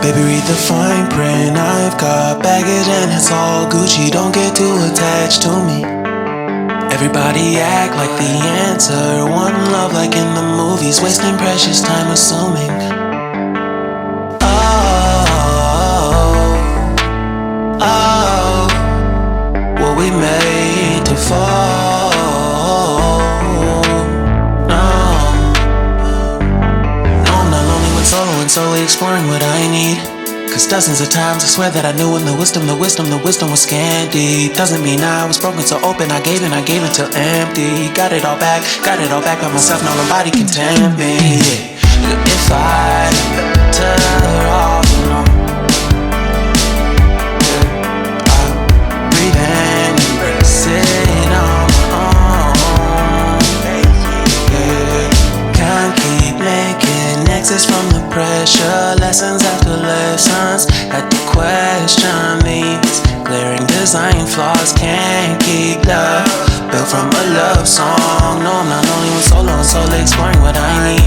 Baby, read the fine print. I've got baggage and it's all Gucci. Don't get too attached to me. Everybody act like the answer. One love like in the movies. Wasting precious time assuming. Oh, were we made to fall? No, I'm not lonely when solo and solely exploring what I need. Cause dozens of times I swear that I knew when the wisdom was scanty. Doesn't mean I was broken so open, I gave till empty. Got it all back by myself, now nobody can tempt me. If I better off alone, sit on my own. Can't keep making exits from the pressure. Lessons after lessons. Had to question these glaring design flaws. Can't keep love built from a love song. No, I'm not only when solo and solely exploring what I need.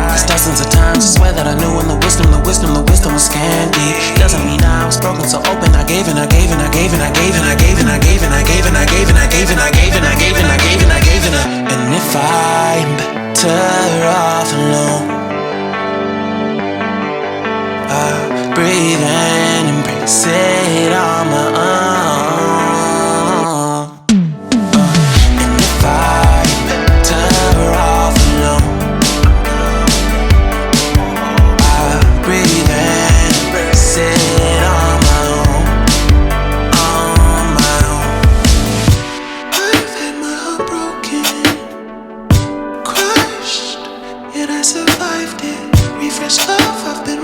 Cause dozens of times I swear that I knew when the wisdom was scanty. Doesn't mean I was broken so open, I gave and I gave and I gave and I gave and I gave and I gave and I gave and I gave and I gave and I gave and I gave and I gave and I gave and I. And if I'm better off alone, I breathe and embrace it on my own. And if I'm better off alone, breathe and embrace it on my own, on my own. I've had my heart broken, crushed, yet I survived it. Refresh love, I've been